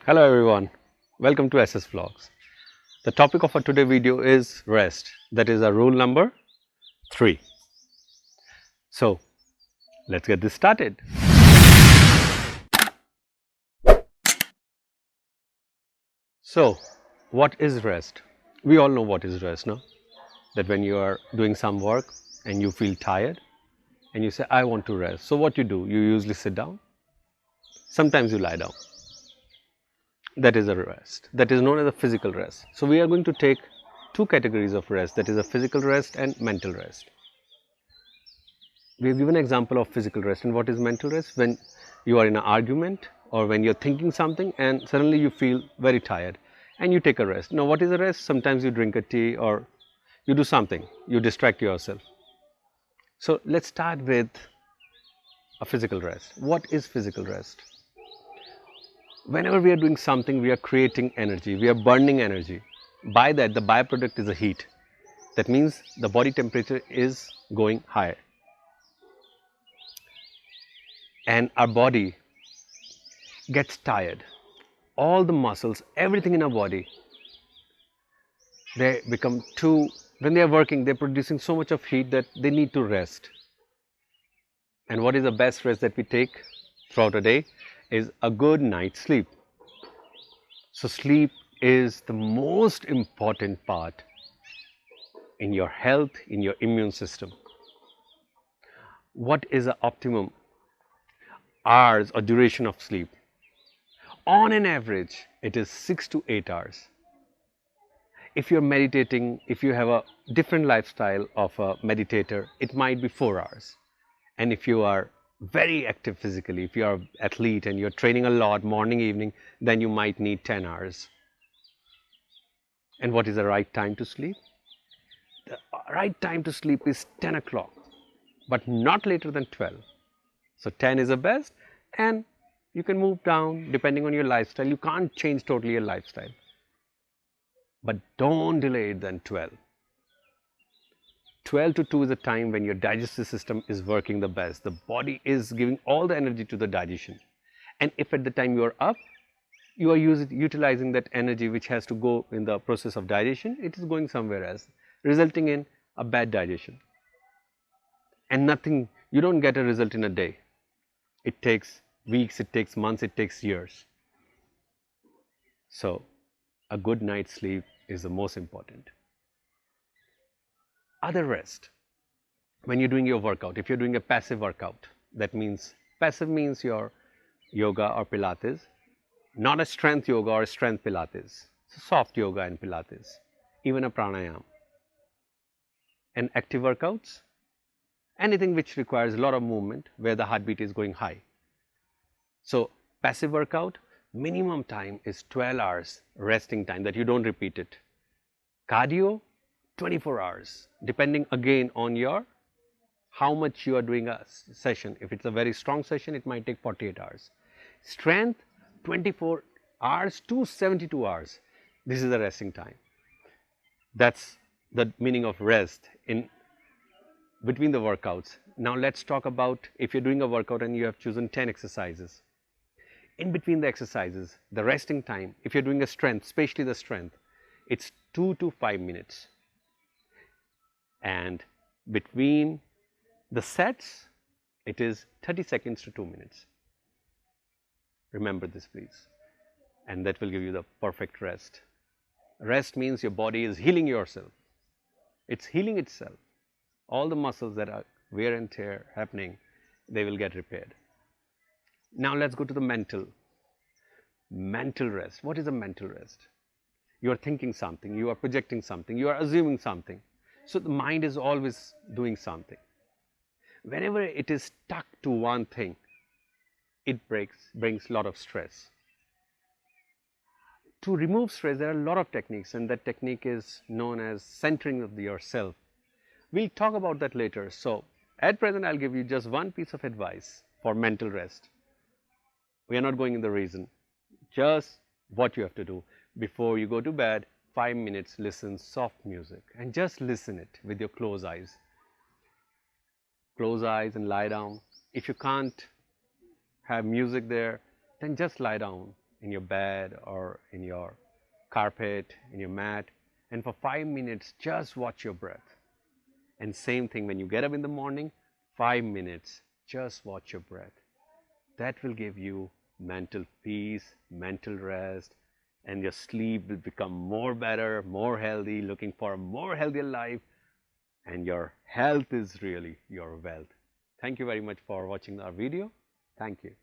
Hello everyone, welcome to SS Vlogs. The topic of our today video is rest. That is our rule number 3. So let's get this started. So what is rest? We all know what is rest, no? That when you are doing some work and you feel tired and you say, I want to rest. So what you do? You usually sit down. Sometimes you lie down. That is a rest. That is known as a physical rest. So we are going to take two categories of rest, that is a physical rest and mental rest. We have given an example of physical rest. And what is mental rest? When you are in an argument or when you're thinking something and suddenly you feel very tired and you take a rest. Now what is a rest? Sometimes you drink a tea or you do something, you distract yourself. So let's start with a physical rest. What is physical rest? Whenever we are doing something, we are creating energy, we are burning energy. By that, the byproduct is a heat. That means the body temperature is going higher. And our body gets tired. All the muscles, everything in our body, they become too, when they are working, they're producing so much of heat that they need to rest. And what is the best rest that we take throughout a day? Is a good night's sleep. So sleep is the most important part in your health, in your immune system. What is the optimum hours or duration of sleep? On an average, it is 6 to 8 hours. If you're meditating, if you have a different lifestyle of a meditator, it might be 4 hours. And if you are very active physically, if you are an athlete and you're training a lot morning, evening, then you might need 10 hours. And what is the right time to sleep? The right time to sleep is 10 o'clock, but not later than 12. So 10 is the best, and you can move down depending on your lifestyle. You can't change totally your lifestyle, but don't delay it than 12. 12 to 2 is a time when your digestive system is working the best. The body is giving all the energy to the digestion. And if at the time you are up, you are utilizing that energy which has to go in the process of digestion, it is going somewhere else, resulting in a bad digestion. And nothing, you don't get a result in a day. It takes weeks, it takes months, it takes years. So a good night's sleep is the most important. Other rest. When you're doing your workout, if you're doing a passive workout, that means, passive means your yoga or Pilates, not a strength yoga or a strength Pilates, so soft yoga and Pilates, even a pranayama. And active workouts, anything which requires a lot of movement where the heartbeat is going high. So passive workout, minimum time is 12 hours resting time, that you don't repeat it. Cardio, 24 hours, depending again on your how much you are doing a session. If it's a very strong session, it might take 48 hours. Strength, 24 hours to 72 hours. This is the resting time. That's the meaning of rest in between the workouts. Now let's talk about if you're doing a workout and you have chosen 10 exercises. In between the exercises, the resting time, if you're doing a strength, especially the strength, it's 2 to 5 minutes. And between the sets, it is 30 seconds to 2 minutes. Remember this, please. And that will give you the perfect rest. Rest means your body is healing yourself. It's healing itself. All the muscles that are wear and tear happening, they will get repaired. Now let's go to the mental rest. What is a mental rest? You are thinking something, you are projecting something, you are assuming something. So the mind is always doing something. Whenever it is stuck to one thing, it brings a lot of stress. To remove stress, there are a lot of techniques, and that technique is known as centering of yourself. We'll talk about that later. So at present, I'll give you just one piece of advice for mental rest. We are not going in the reason, just what you have to do. Before you go to bed, 5 minutes, listen soft music and just listen it with your closed eyes. Close eyes and lie down. If you can't have music there, then just lie down in your bed or in your carpet, in your mat, and for 5 minutes just watch your breath. And same thing when you get up in the morning, 5 minutes, just watch your breath. That will give you mental peace, mental rest, and your sleep will become more better, more healthy, looking for a more healthier life. And your health is really your wealth. Thank you very much for watching our video. Thank you.